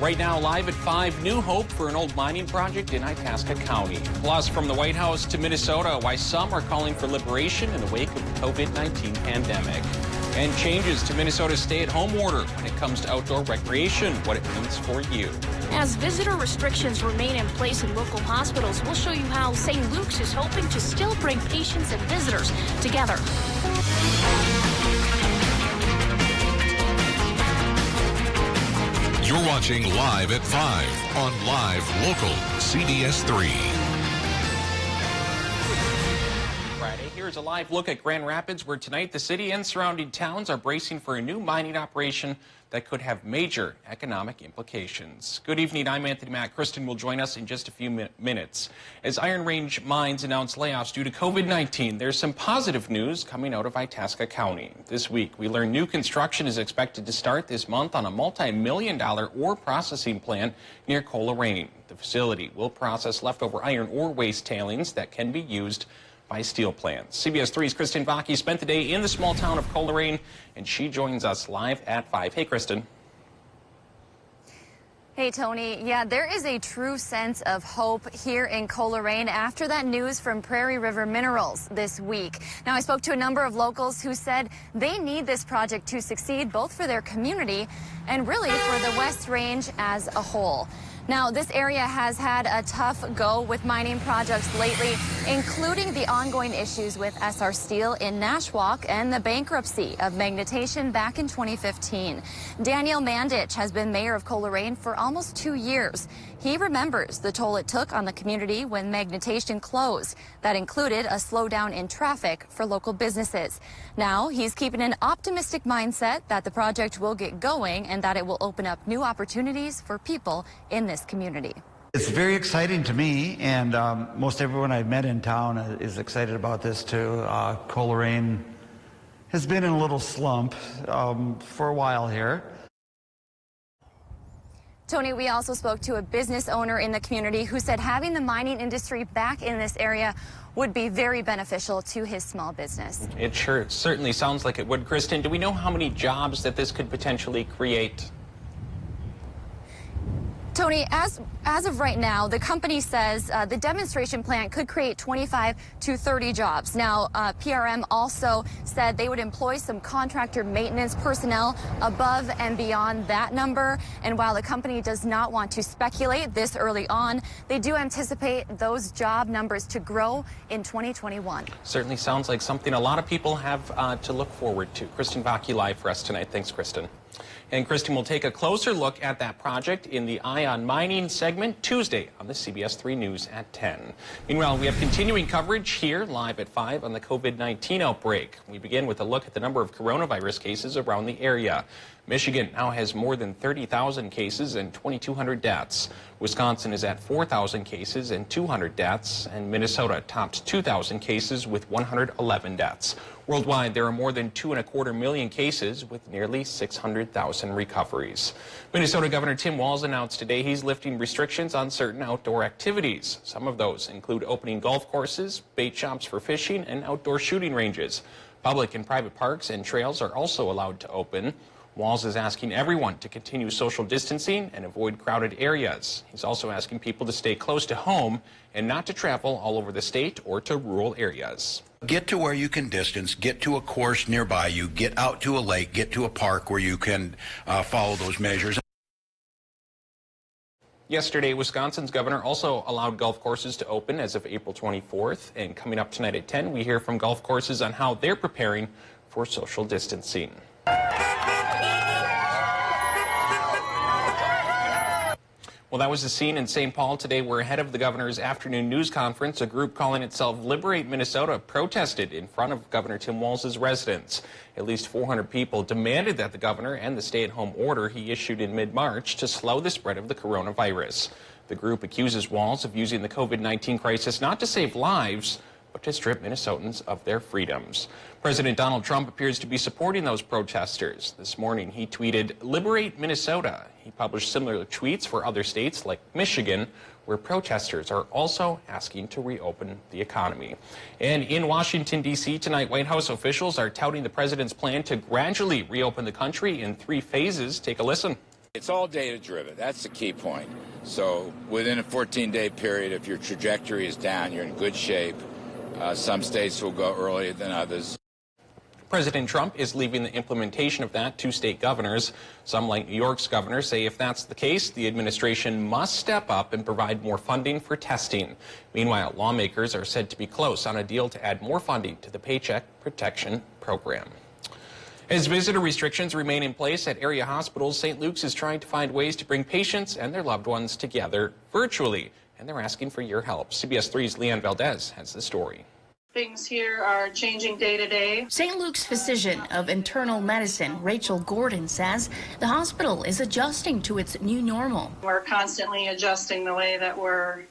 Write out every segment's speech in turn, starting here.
Right now, live at 5, new hope for an old mining project in Itasca County. Plus, from the White House to Minnesota, why some are calling for liberation in the wake of the COVID-19 pandemic. And changes to Minnesota's stay-at-home order when it comes to outdoor recreation, what it means for you. As visitor restrictions remain in place in local hospitals, we'll show you how St. Luke's is hoping to still bring patients and visitors together. You're watching Live at 5 on Live Local CBS3. Friday, here's a live look at Grand Rapids, where tonight the city and surrounding towns are bracing for a new mining operation that could have major economic implications. Good evening, I'm Anthony Mack. Kristen will join us in just a few minutes. As Iron Range Mines announced layoffs due to COVID-19, there's some positive news coming out of Itasca County. This week, we learned new construction is expected to start this month on a multi-million-dollar ore processing plant near Coleraine. The facility will process leftover iron ore waste tailings that can be used by steel plants. CBS3's Kristen Vaki spent the day in the small town of Coleraine, and she joins us live at 5. Hey, Kristen. Hey, Tony. Yeah, there is a true sense of hope here in Coleraine after that news from Prairie River Minerals this week. Now, I spoke to a number of locals who said they need this project to succeed, both for their community and really for the West Range as a whole. Now, this area has had a tough go with mining projects lately, including the ongoing issues with SR Steel in Nashwauk and the bankruptcy of Magnetation back in 2015. Daniel Mandich has been mayor of Coleraine for almost 2 years. He remembers the toll it took on the community when Magnetation closed. That included a slowdown in traffic for local businesses. Now, he's keeping an optimistic mindset that the project will get going and that it will open up new opportunities for people in this community. It's very exciting to me, and most everyone I've met in town is excited about this too. Coleraine has been in a little slump for a while here. Tony, we also spoke to a business owner in the community who said having the mining industry back in this area would be very beneficial to his small business. It certainly sounds like it would. Kristen, do we know how many jobs that this could potentially create? Tony, as of right now, the company says the demonstration plant could create 25 to 30 jobs. Now, PRM also said they would employ some contractor maintenance personnel above and beyond that number. And while the company does not want to speculate this early on, they do anticipate those job numbers to grow in 2021. Certainly sounds like something a lot of people have to look forward to. Kristen Vaki live for us tonight. Thanks, Kristen. And Kristen will take a closer look at that project in the Eye on Mining segment Tuesday on the CBS3 News at 10. Meanwhile, we have continuing coverage here live at 5 on the COVID-19 outbreak. We begin with a look at the number of coronavirus cases around the area. Michigan now has more than 30,000 cases and 2,200 deaths. Wisconsin is at 4,000 cases and 200 deaths, and Minnesota topped 2,000 cases with 111 deaths. Worldwide, there are more than 2.25 million cases with nearly 600,000 recoveries. Minnesota Governor Tim Walz announced today he's lifting restrictions on certain outdoor activities. Some of those include opening golf courses, bait shops for fishing, and outdoor shooting ranges. Public and private parks and trails are also allowed to open. Walz is asking everyone to continue social distancing and avoid crowded areas. He's also asking people to stay close to home and not to travel all over the state or to rural areas. Get to where you can distance, get to a course nearby you, get out to a lake, get to a park where you can follow those measures. Yesterday, Wisconsin's governor also allowed golf courses to open as of April 24th. And coming up tonight at 10, we hear from golf courses on how they're preparing for social distancing. Well, that was the scene in St. Paul today, where ahead of the governor's afternoon news conference, a group calling itself Liberate Minnesota protested in front of Governor Tim Walz's residence. At least 400 people demanded that the governor end the stay-at-home order he issued in mid-March to slow the spread of the coronavirus. The group accuses Walz of using the COVID-19 crisis not to save lives, but to strip Minnesotans of their freedoms. President Donald Trump appears to be supporting those protesters. This morning, he tweeted, "Liberate Minnesota." He published similar tweets for other states like Michigan, where protesters are also asking to reopen the economy. And in Washington, D.C. tonight, White House officials are touting the president's plan to gradually reopen the country in 3 phases. Take a listen. It's all data-driven. That's the key point. So within a 14-day period, if your trajectory is down, you're in good shape. Some states will go earlier than others. President Trump is leaving the implementation of that to state governors. Some, like New York's governor, say if that's the case, the administration must step up and provide more funding for testing. Meanwhile, lawmakers are said to be close on a deal to add more funding to the Paycheck Protection Program. As visitor restrictions remain in place at area hospitals, St. Luke's is trying to find ways to bring patients and their loved ones together virtually, and they're asking for your help. CBS 3's Leanne Valdez has the story. Things here are changing day to day. St. Luke's physician of internal medicine, Rachel Gordon, says the hospital is adjusting to its new normal. We're constantly adjusting the way that we're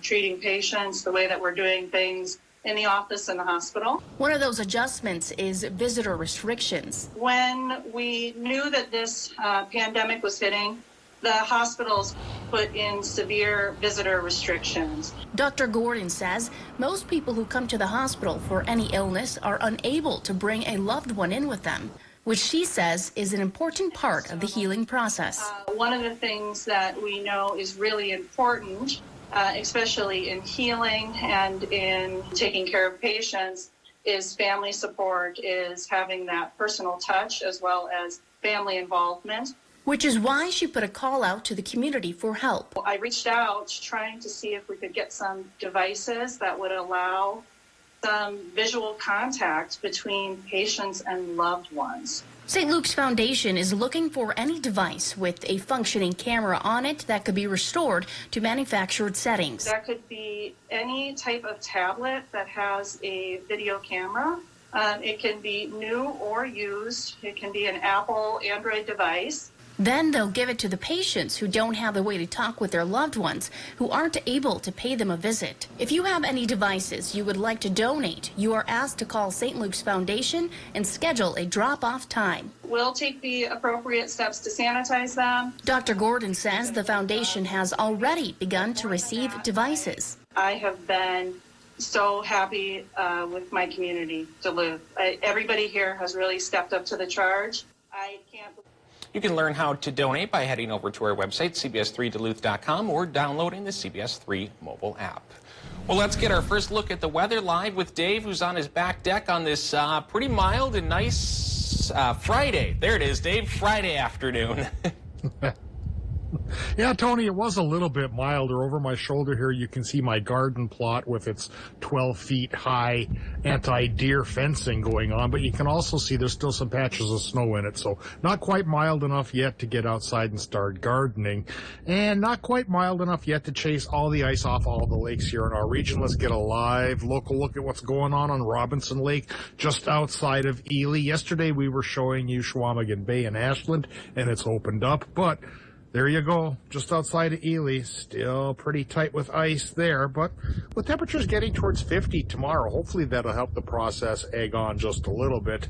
treating patients, the way that we're doing things in the office and the hospital. One of those adjustments is visitor restrictions. When we knew that this pandemic was hitting, the hospitals put in severe visitor restrictions. Dr. Gordon says most people who come to the hospital for any illness are unable to bring a loved one in with them, which she says is an important part of the healing process. One of the things that we know is really important, especially in healing and in taking care of patients, is family support, is having that personal touch as well as family involvement. Which is why she put a call out to the community for help. I reached out trying to see if we could get some devices that would allow some visual contact between patients and loved ones. St. Luke's Foundation is looking for any device with a functioning camera on it that could be restored to manufactured settings. That could be any type of tablet that has a video camera. It can be new or used. It can be an Apple Android device. Then they'll give it to the patients who don't have a way to talk with their loved ones, who aren't able to pay them a visit. If you have any devices you would like to donate, you are asked to call St. Luke's Foundation and schedule a drop-off time. We'll take the appropriate steps to sanitize them. Dr. Gordon says the foundation has already begun to receive devices. I have been so happy with my community, Duluth. Everybody here has really stepped up to the charge. I can't believe. You can learn how to donate by heading over to our website, CBS3Duluth.com, or downloading the CBS3 mobile app. Well, let's get our first look at the weather live with Dave, who's on his back deck on this pretty mild and nice Friday. There it is, Dave, Friday afternoon. Yeah, Tony, it was a little bit milder. Over my shoulder here, you can see my garden plot with its 12 feet high anti-deer fencing going on, but you can also see there's still some patches of snow in it, so not quite mild enough yet to get outside and start gardening, and not quite mild enough yet to chase all the ice off all the lakes here in our region. Let's get a live local look at what's going on Robinson Lake, just outside of Ely. Yesterday, we were showing you Chequamegon Bay and Ashland, and it's opened up, but there you go, just outside of Ely, still pretty tight with ice there, but with temperatures getting towards 50 tomorrow, hopefully that'll help the process egg on just a little bit.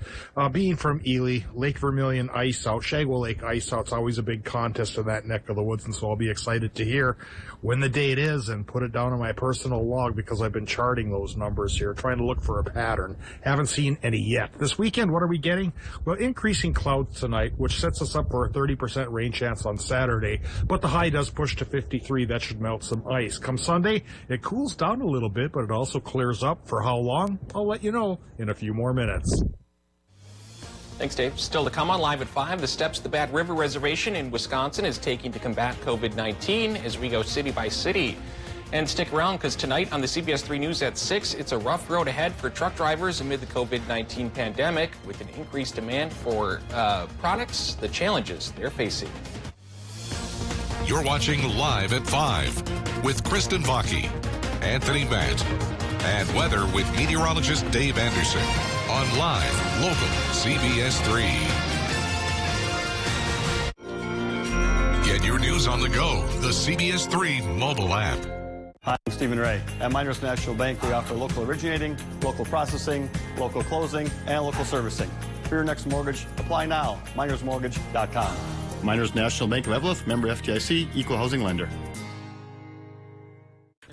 Being from Ely, Lake Vermilion ice out, Shagwell Lake ice out, it's always a big contest in that neck of the woods, and so I'll be excited to hear when the date is and put it down on my personal log because I've been charting those numbers here, trying to look for a pattern. Haven't seen any yet. This weekend, what are we getting? Well, increasing clouds tonight, which sets us up for a 30% rain chance on Saturday, but the high does push to 53. That should melt some ice. Come Sunday, it cools down a little bit, but it also clears up. For how long? I'll let you know in a few more minutes. Thanks, Dave. Still to come on Live at 5, the steps the Bat River Reservation in Wisconsin is taking to combat COVID-19 as we go city by city. And stick around because tonight on the CBS 3 News at 6, it's a rough road ahead for truck drivers amid the COVID-19 pandemic with an increased demand for products, the challenges they're facing. You're watching Live at 5 with Kristen Vaki, Anthony Matt, and weather with meteorologist Dave Anderson on Live Local CBS 3. Get your news on the go, the CBS 3 mobile app. Hi, I'm Stephen Ray. At Miners National Bank, we offer local originating, local processing, local closing, and local servicing. For your next mortgage, apply now. MinersMortgage.com. Miners National Bank of Evelyn, member FDIC, equal housing lender.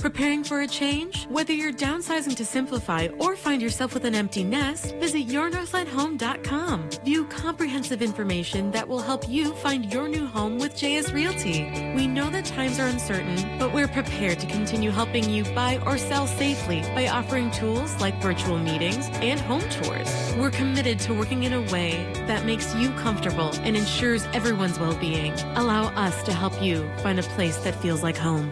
Preparing for a change? Whether you're downsizing to simplify or find yourself with an empty nest, visit yournorthlandhome.com. View comprehensive information that will help you find your new home with JS Realty. We know that times are uncertain, but we're prepared to continue helping you buy or sell safely by offering tools like virtual meetings and home tours. We're committed to working in a way that makes you comfortable and ensures everyone's well-being. Allow us to help you find a place that feels like home.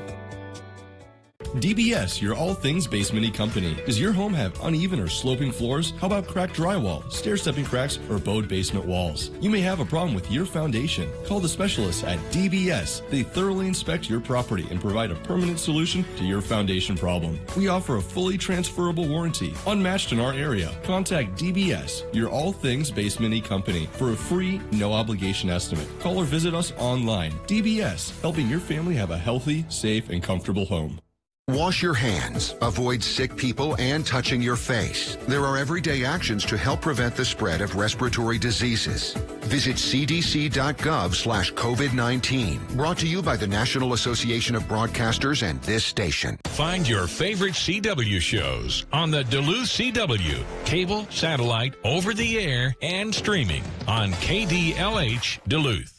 DBS, your all things basement-y company. Does your home have uneven or sloping floors? How about cracked drywall, stair-stepping cracks, or bowed basement walls? You may have a problem with your foundation. Call the specialists at DBS. They thoroughly inspect your property and provide a permanent solution to your foundation problem. We offer a fully transferable warranty, unmatched in our area. Contact DBS, your all things basement-y company, for a free, no-obligation estimate. Call or visit us online. DBS, helping your family have a healthy, safe, and comfortable home. Wash your hands. Avoid sick people and touching your face. There are everyday actions to help prevent the spread of respiratory diseases. Visit cdc.gov/COVID-19. Brought to you by the National Association of Broadcasters and this station. Find your favorite CW shows on the Duluth CW, cable, satellite, over the air, and streaming on KDLH Duluth.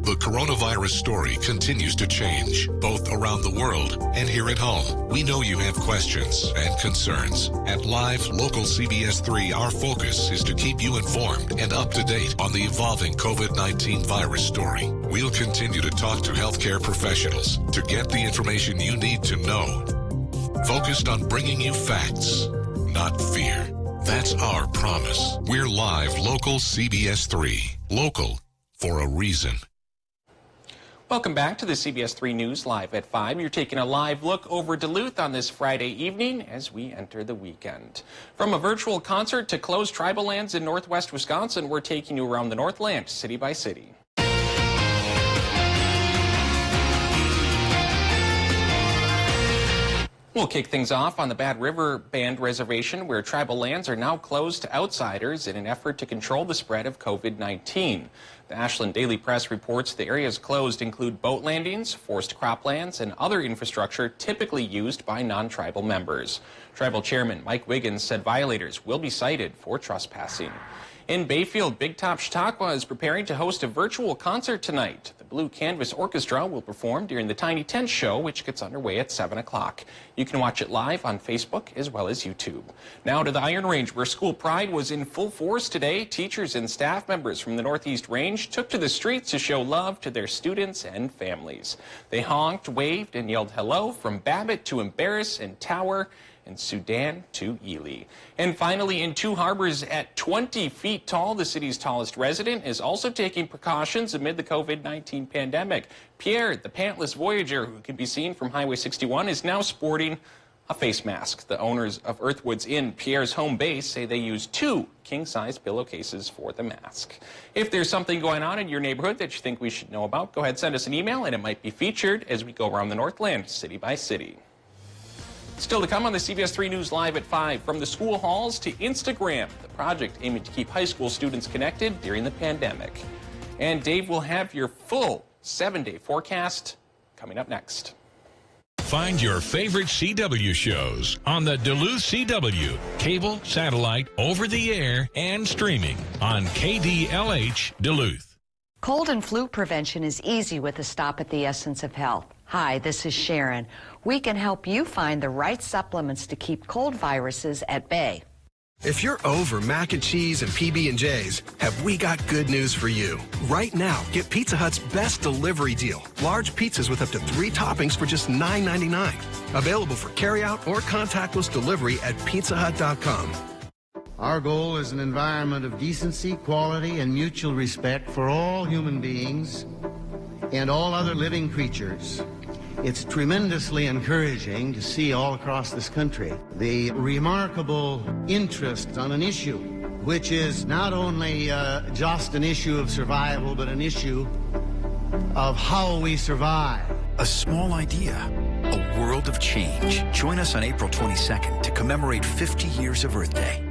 The coronavirus story continues to change, both around the world and here at home. We know you have questions and concerns. At Live Local CBS3, our focus is to keep you informed and up to date on the evolving COVID-19 virus story. We'll continue to talk to healthcare professionals to get the information you need to know. Focused on bringing you facts, not fear. That's our promise. We're Live Local CBS3. Local for a reason. Welcome back to the CBS3 News Live at 5. You're taking a live look over Duluth on this Friday evening as we enter the weekend. From a virtual concert to closed tribal lands in northwest Wisconsin, we're taking you around the Northland, city by city. We'll kick things off on the Bad River Band Reservation, where tribal lands are now closed to outsiders in an effort to control the spread of COVID-19. The Ashland Daily Press reports the areas closed include boat landings, forced croplands, and other infrastructure typically used by non-tribal members. Tribal Chairman Mike Wiggins said violators will be cited for trespassing. In Bayfield, Big Top Chautauqua is preparing to host a virtual concert tonight. The Blue Canvas Orchestra will perform during the Tiny Tent Show, which gets underway at 7 o'clock. You can watch it live on Facebook as well as YouTube. Now to the Iron Range, where school pride was in full force today. Teachers and staff members from the Northeast Range took to the streets to show love to their students and families. They honked, waved, and yelled hello from Babbitt to Embarrass and Tower, and Sudan to Ely. And finally, in Two Harbors, at 20 feet tall, the city's tallest resident is also taking precautions amid the COVID-19 pandemic. Pierre, the pantless Voyager, who can be seen from Highway 61, is now sporting a face mask. The owners of Earthwoods Inn, Pierre's home base, say they use 2 king-size pillowcases for the mask. If there's something going on in your neighborhood that you think we should know about, go ahead and send us an email, and it might be featured as we go around the Northland, city by city. Still to come on the CBS3 News Live at 5, from the school halls to Instagram, the project aiming to keep high school students connected during the pandemic. And Dave will have your full 7-day forecast coming up next. Find your favorite CW shows on the Duluth CW, cable, satellite, over the air, and streaming on KDLH Duluth. Cold and flu prevention is easy with a stop at the Essence of Health. Hi, this is Sharon. We can help you find the right supplements to keep cold viruses at bay. If you're over mac and cheese and PB&Js, have we got good news for you? Right now, get Pizza Hut's best delivery deal. Large pizzas with up to 3 toppings for just $9.99. Available for carryout or contactless delivery at pizzahut.com. Our goal is an environment of decency, quality, and mutual respect for all human beings and all other living creatures. It's tremendously encouraging to see all across this country the remarkable interest on an issue, which is not only just an issue of survival, but an issue of how we survive. A small idea, a world of change. Join us on April 22nd to commemorate 50 years of Earth Day.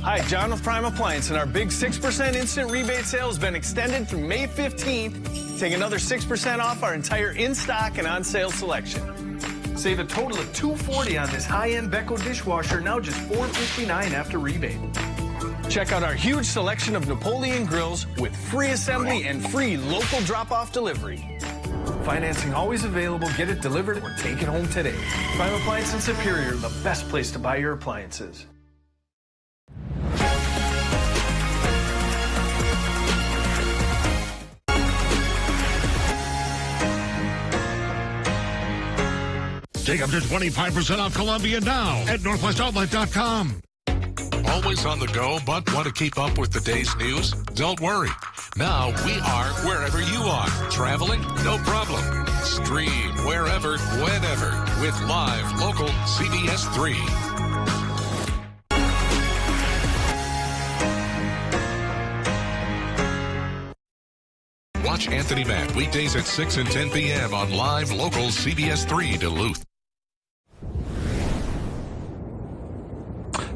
Hi, John with Prime Appliance, and our big 6% instant rebate sale has been extended through May 15th. Take another 6% off our entire in-stock and on-sale selection. Save a total of $240 on this high-end Beko dishwasher, now just $459 after rebate. Check out our huge selection of Napoleon grills with free assembly and free local drop-off delivery. Financing always available. Get it delivered or take it home today. Prime Appliance in Superior, the best place to buy your appliances. Take up to 25% off Columbia now at NorthwestOutlet.com. Always on the go, but want to keep up with the day's news? Don't worry. Now we are wherever you are. Traveling? No problem. Stream wherever, whenever with live local CBS3. Watch Anthony Matt weekdays at 6 and 10 p.m. on live local CBS3 Duluth.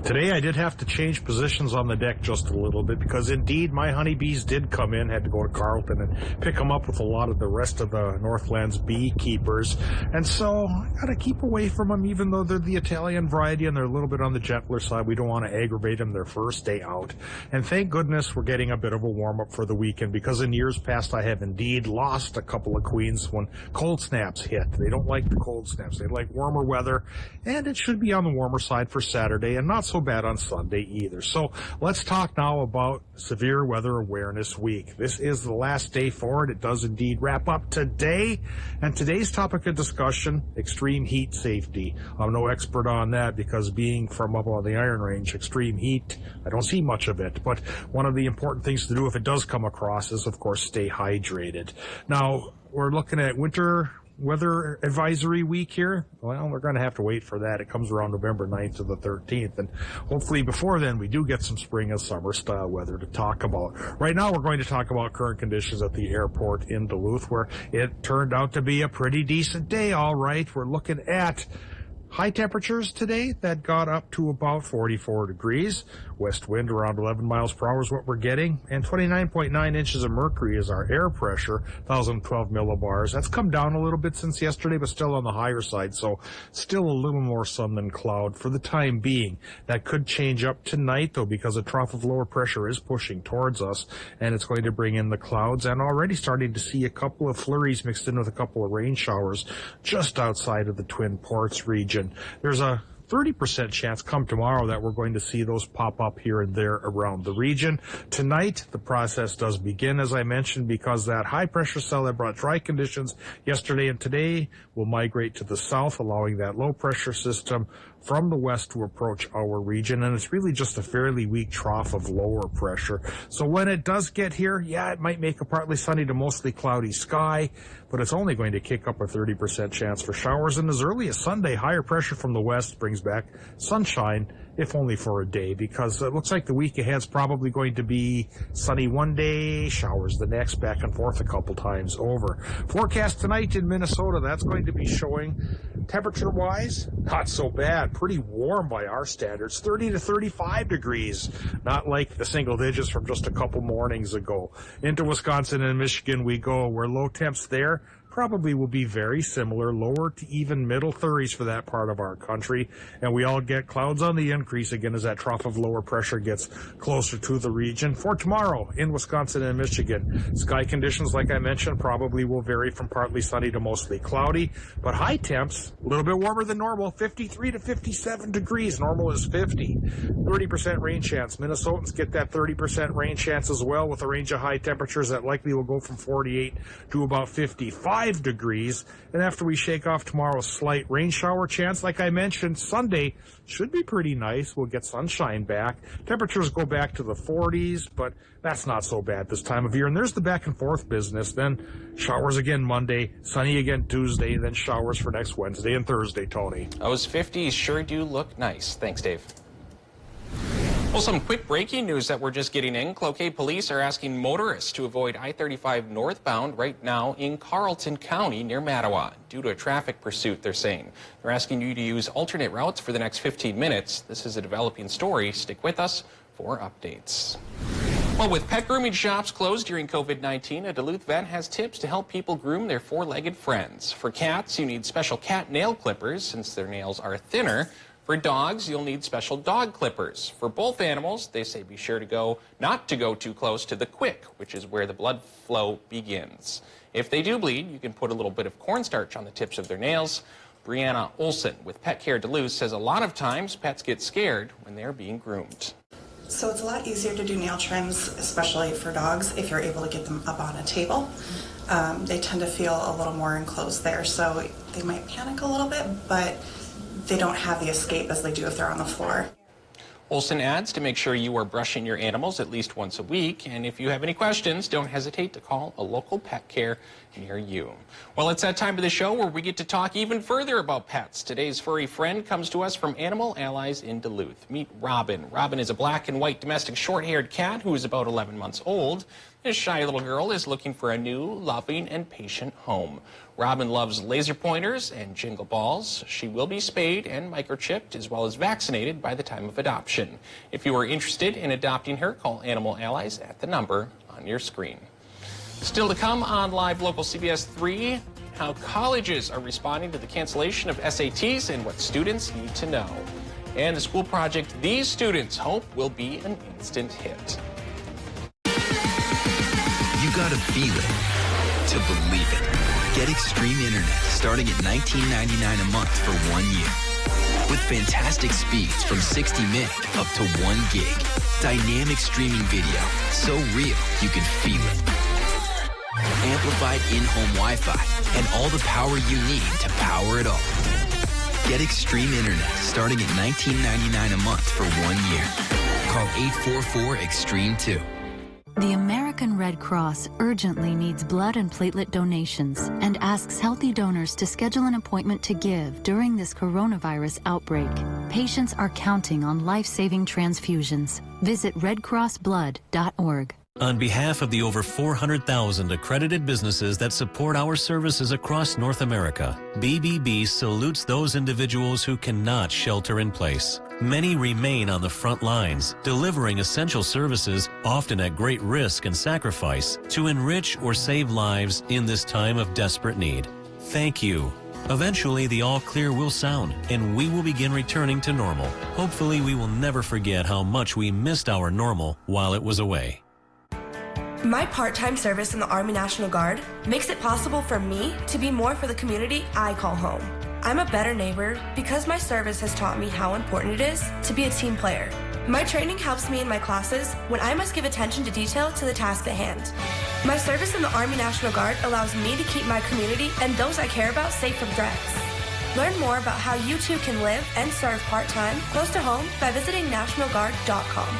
Today I did have to change positions on the deck just a little bit because indeed my honeybees did come in, had to go to Carlton and pick them up with a lot of the rest of the Northland's beekeepers. And so I got to keep away from them even though they're the Italian variety and they're a little bit on the gentler side. We don't want to aggravate them their first day out. And thank goodness we're getting a bit of a warm-up for the weekend because in years past I have indeed lost a couple of queens when cold snaps hit. They don't like the cold snaps. They like warmer weather, and it should be on the warmer side for Saturday and not so bad on Sunday either. So let's talk now about Severe Weather Awareness Week. This is the last day for it. It does indeed wrap up today. And today's topic of discussion, extreme heat safety. I'm no expert on that because being from up on the Iron Range, extreme heat, I don't see much of it. But one of the important things to do if it does come across is, of course, stay hydrated. Now, we're looking at winter weather advisory week here. Well, we're going to have to wait for that. It comes around November 9th to the 13th. And hopefully before then, we do get some spring and summer style weather to talk about. Right now, we're going to talk about current conditions at the airport in Duluth, where it turned out to be a pretty decent day. All right. We're looking at high temperatures today that got up to about 44 degrees. West wind around 11 miles per hour is what we're getting. And 29.9 inches of mercury is our air pressure, 1,012 millibars. That's come down a little bit since yesterday, but still on the higher side. So still a little more sun than cloud for the time being. That could change up tonight, though, because a trough of lower pressure is pushing towards us, and it's going to bring in the clouds. And already starting to see a couple of flurries mixed in with a couple of rain showers just outside of the Twin Ports region. There's a 30% chance come tomorrow that we're going to see those pop up here and there around the region. Tonight, the process does begin, as I mentioned, because that high pressure cell that brought dry conditions yesterday and today will migrate to the south, allowing that low pressure system from the west to approach our region. And it's really just a fairly weak trough of lower pressure. So when it does get here, yeah, it might make a partly sunny to mostly cloudy sky, but it's only going to kick up a 30% chance for showers. And as early as Sunday, higher pressure from the west brings back sunshine, if only for a day, because it looks like the week ahead's probably going to be sunny one day, showers the next, back and forth a couple times over. Forecast tonight in Minnesota, that's going to be showing temperature-wise, not so bad. Pretty warm by our standards, 30 to 35 degrees, not like the single digits from just a couple mornings ago. Into Wisconsin and Michigan we go, where low temps there probably will be very similar, lower to even middle 30s for that part of our country. And we all get clouds on the increase again as that trough of lower pressure gets closer to the region. For tomorrow in Wisconsin and Michigan, sky conditions, like I mentioned, probably will vary from partly sunny to mostly cloudy, but high temps, a little bit warmer than normal, 53 to 57 degrees. Normal is 50. 30% rain chance. Minnesotans get that 30% rain chance as well, with a range of high temperatures that likely will go from 48 to about 55 degrees. And after we shake off tomorrow, slight rain shower chance. Like I mentioned, Sunday should be pretty nice. We'll get sunshine back. Temperatures go back to the 40s, but that's not so bad this time of year. And there's the back and forth business. Then showers again Monday, sunny again Tuesday, then showers for next Wednesday and Thursday, Tony. Those 50s sure do look nice. Thanks, Dave. Well, some quick breaking news that we're just getting in. Cloquet police are asking motorists to avoid I-35 northbound right now in Carlton County near Mattawa due to a traffic pursuit, they're saying. They're asking you to use alternate routes for the next 15 minutes. This is a developing story. Stick with us for updates. Well, with pet grooming shops closed during COVID-19, a Duluth vet has tips to help people groom their four-legged friends. For cats, you need special cat nail clippers since their nails are thinner. For dogs, you'll need special dog clippers. For both animals, they say be sure to not to go too close to the quick, which is where the blood flow begins. If they do bleed, you can put a little bit of cornstarch on the tips of their nails. Brianna Olson with Pet Care Duluth says a lot of times pets get scared when they're being groomed. So it's a lot easier to do nail trims, especially for dogs, if you're able to get them up on a table. They tend to feel a little more enclosed there, so they might panic a little bit, but they don't have the escape as they do if they're on the floor. Olson adds to make sure you are brushing your animals at least once a week, and if you have any questions, don't hesitate to call a local pet care near you. Well, it's that time of the show where we get to talk even further about pets. Today's furry friend comes to us from Animal Allies in Duluth. Meet Robin. Robin is a black and white domestic short-haired cat who is about 11 months old. This shy little girl is looking for a new, loving, and patient home. Robin loves laser pointers and jingle balls. She will be spayed and microchipped as well as vaccinated by the time of adoption. If you are interested in adopting her, call Animal Allies at the number on your screen. Still to come on Live Local CBS 3, how colleges are responding to the cancellation of SATs and what students need to know. And the school project these students hope will be an instant hit. You gotta feel it to believe it. Get Extreme Internet starting at $19.99 a month for 1 year. With fantastic speeds from 60 meg up to 1 gig. Dynamic streaming video, so real you can feel it. Amplified in-home Wi-Fi and all the power you need to power it all. Get Extreme Internet starting at $19.99 a month for 1 year. Call 844-EXTREME2. The American Red Cross urgently needs blood and platelet donations and asks healthy donors to schedule an appointment to give during this coronavirus outbreak. Patients are counting on life-saving transfusions. Visit redcrossblood.org. On behalf of the over 400,000 accredited businesses that support our services across North America, BBB salutes those individuals who cannot shelter in place. Many remain on the front lines, delivering essential services, often at great risk and sacrifice, to enrich or save lives in this time of desperate need. Thank you. Eventually, the all clear will sound, and we will begin returning to normal. Hopefully, we will never forget how much we missed our normal while it was away. My part-time service in the Army National Guard makes it possible for me to be more for the community I call home. I'm a better neighbor because my service has taught me how important it is to be a team player. My training helps me in my classes when I must give attention to detail to the task at hand. My service in the Army National Guard allows me to keep my community and those I care about safe from threats. Learn more about how you too can live and serve part-time close to home by visiting nationalguard.com.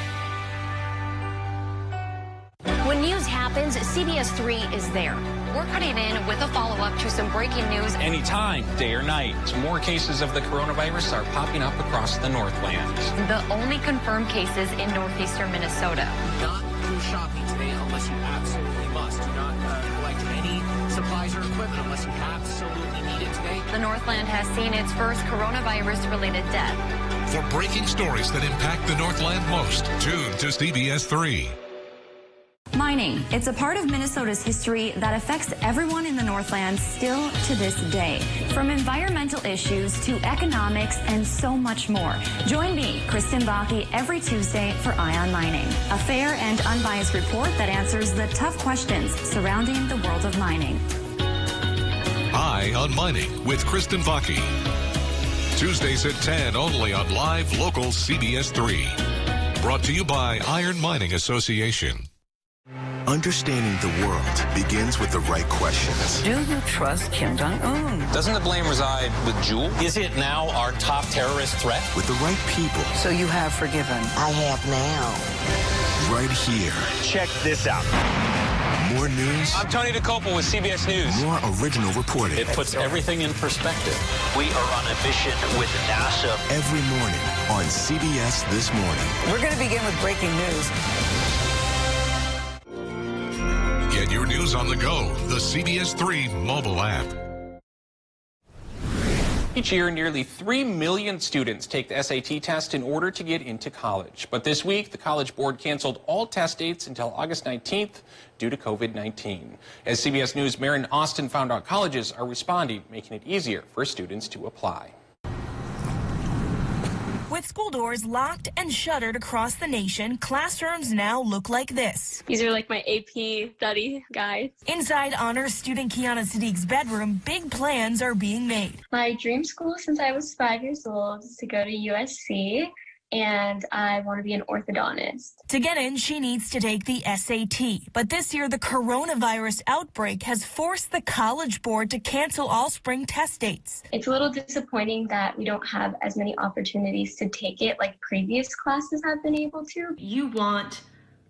When news happens, CBS3 is there. We're cutting in with a follow-up to some breaking news. Anytime, day or night, more cases of the coronavirus are popping up across the Northland. The only confirmed cases in northeastern Minnesota. Not go shopping today unless you absolutely must. Do not collect any supplies or equipment unless you absolutely need it today. The Northland has seen its first coronavirus-related death. For breaking stories that impact the Northland most, tune to CBS 3. Mining. It's a part of Minnesota's history that affects everyone in the Northland still to this day. From environmental issues to economics and so much more. Join me, Kristen Baki, every Tuesday for Eye on Mining, a fair and unbiased report that answers the tough questions surrounding the world of mining. Eye on Mining with Kristen Baki. Tuesdays at 10 only on Live Local CBS 3. Brought to you by Iron Mining Association. Understanding the world begins with the right questions. Do you trust Kim Jong-un? Doesn't the blame reside with Jewel? Is it now our top terrorist threat? With the right people. So you have forgiven. I have now. Right here. Check this out. More news. I'm Tony DeCoppel with CBS News. More original reporting. It puts everything in perspective. We are on a mission with NASA. Every morning on CBS This Morning. We're going to begin with breaking news. Get your news on the go. The CBS 3 mobile app. Each year, nearly 3 million students take the SAT test in order to get into college. But this week, the College Board canceled all test dates until August 19th due to COVID-19. As CBS News' Maren Austin found out, colleges are responding, making it easier for students to apply. With school doors locked and shuttered across the nation, classrooms now look like this. These are like my AP study guides. Inside honors student Kiana Sadiq's bedroom, big plans are being made. My dream school since I was 5 years old is to go to USC, and I want to be an orthodontist. To get in, she needs to take the SAT. But this year, the coronavirus outbreak has forced the College Board to cancel all spring test dates. It's a little disappointing that we don't have as many opportunities to take it like previous classes have been able to. You want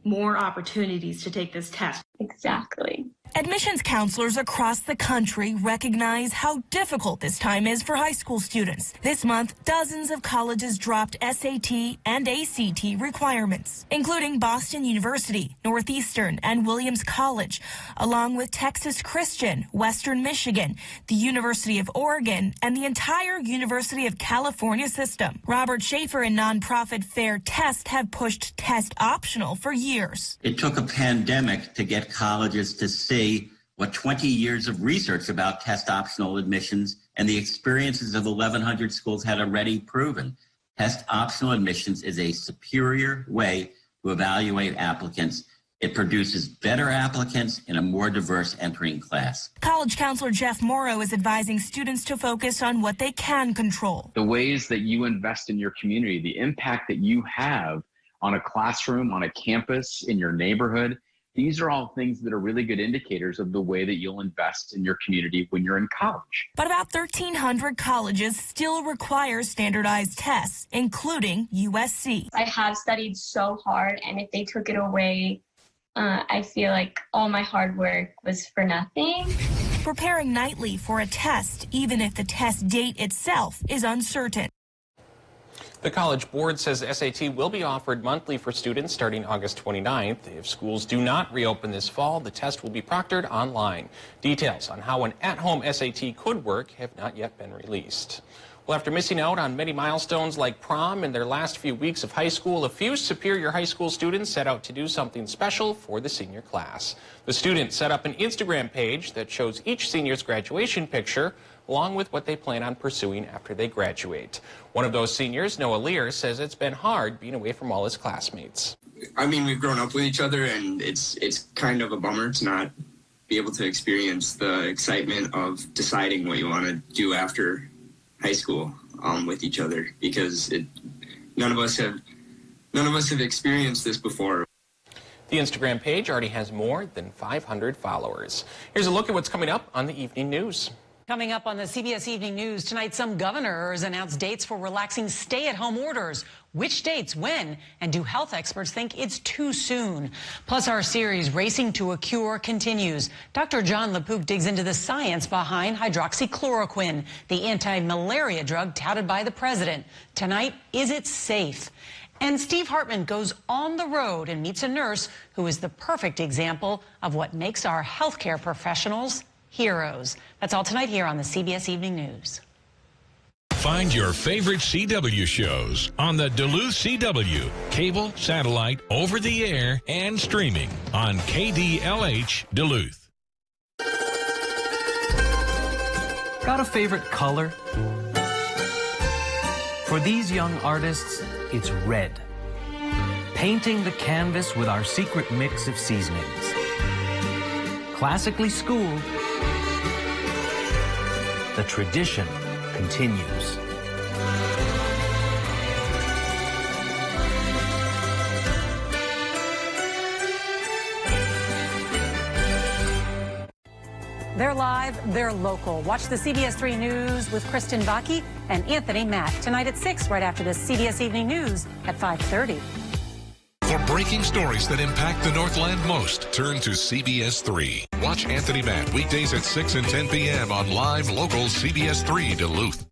more opportunities to take this test. Exactly. Admissions counselors across the country recognize how difficult this time is for high school students. This month, dozens of colleges dropped SAT and ACT requirements, including Boston University, Northeastern, and Williams College, along with Texas Christian, Western Michigan, the University of Oregon, and the entire University of California system. Robert Schaefer and nonprofit Fair Test have pushed test optional for years. It took a pandemic to get colleges to see what 20 years of research about test optional admissions and the experiences of 1,100 schools had already proven. Test optional admissions is a superior way to evaluate applicants. It produces better applicants in a more diverse entering class. College counselor Jeff Morrow is advising students to focus on what they can control. The ways that you invest in your community, the impact that you have on a classroom, on a campus, in your neighborhood, these are all things that are really good indicators of the way that you'll invest in your community when you're in college. But about 1,300 colleges still require standardized tests, including USC. I have studied so hard, and if they took it away, I feel like all my hard work was for nothing. Preparing nightly for a test, even if the test date itself is uncertain. The College Board says SAT will be offered monthly for students starting August 29th. If schools do not reopen this fall, the test will be proctored online. Details on how an at-home SAT could work have not yet been released. Well, after missing out on many milestones like prom in their last few weeks of high school, a few Superior High School students set out to do something special for the senior class. The students set up an Instagram page that shows each senior's graduation picture, along with what they plan on pursuing after they graduate. One of those seniors, Noah Lear, says it's been hard being away from all his classmates. I mean, we've grown up with each other, and it's kind of a bummer to not be able to experience the excitement of deciding what you want to do after high school with each other, because none of us have experienced this before. The Instagram page already has more than 500 followers. Here's a look at what's coming up on the evening news. Coming up on the CBS Evening News tonight, some governors announced dates for relaxing stay-at-home orders. Which dates, when, and do health experts think it's too soon? Plus, our series, Racing to a Cure, continues. Dr. John LaPook digs into the science behind hydroxychloroquine, the anti-malaria drug touted by the president. Tonight, is it safe? And Steve Hartman goes on the road and meets a nurse who is the perfect example of what makes our healthcare professionals heroes. That's all tonight here on the CBS Evening News. Find your favorite CW shows on the Duluth CW, cable, satellite, over the air, and streaming on KDLH Duluth. Got a favorite color? For these young artists, it's red. Painting the canvas with our secret mix of seasonings. Classically schooled, the tradition continues. They're live, they're local. Watch the CBS3 News with Kristen Vaki and Anthony Matt tonight at 6, right after the CBS Evening News at 5:30. For breaking stories that impact the Northland most, turn to CBS3. Watch Anthony Matt weekdays at 6 and 10 p.m. on live local CBS3 Duluth.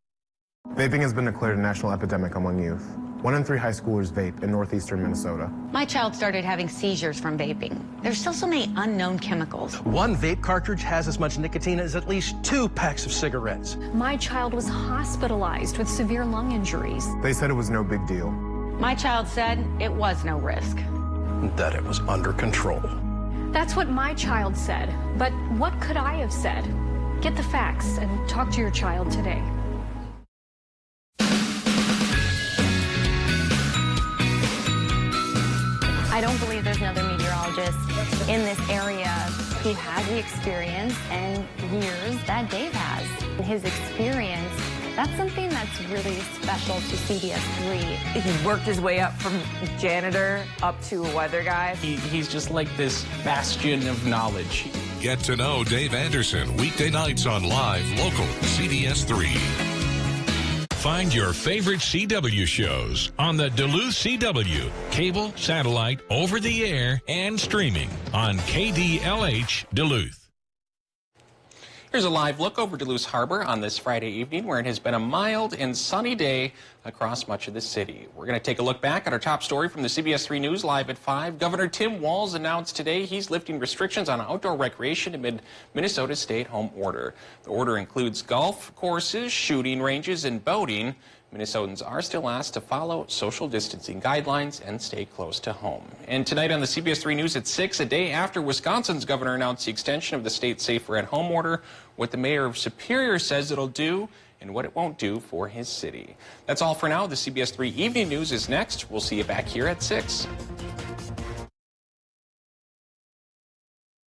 Vaping has been declared a national epidemic among youth. 1 in 3 high schoolers vape in northeastern Minnesota. My child started having seizures from vaping. There's still so many unknown chemicals. One vape cartridge has as much nicotine as at least 2 packs of cigarettes. My child was hospitalized with severe lung injuries. They said it was no big deal. My child said it was no risk. That it was under control. That's what my child said. But what could I have said? Get the facts and talk to your child today. I don't believe there's another meteorologist in this area who has the experience and years that Dave has. His experience, that's something that's really special to CBS3. He worked his way up from janitor up to a weather guy. He's just like this bastion of knowledge. Get to know Dave Anderson weekday nights on Live Local CBS3. Find your favorite CW shows on the Duluth CW, cable, satellite, over the air, and streaming on KDLH Duluth. Here's a live look over Duluth Harbor on this Friday evening, where it has been a mild and sunny day across much of the city. We're going to take a look back at our top story from the CBS3 News live at 5. Governor Tim Walz announced today he's lifting restrictions on outdoor recreation amid Minnesota's stay-at-home order. The order includes golf courses, shooting ranges, and boating. Minnesotans are still asked to follow social distancing guidelines and stay close to home. And tonight on the CBS3 News at 6, a day after Wisconsin's governor announced the extension of the state's safer at home order, what the mayor of Superior says it'll do and what it won't do for his city. That's all for now. The CBS3 Evening News is next. We'll see you back here at 6.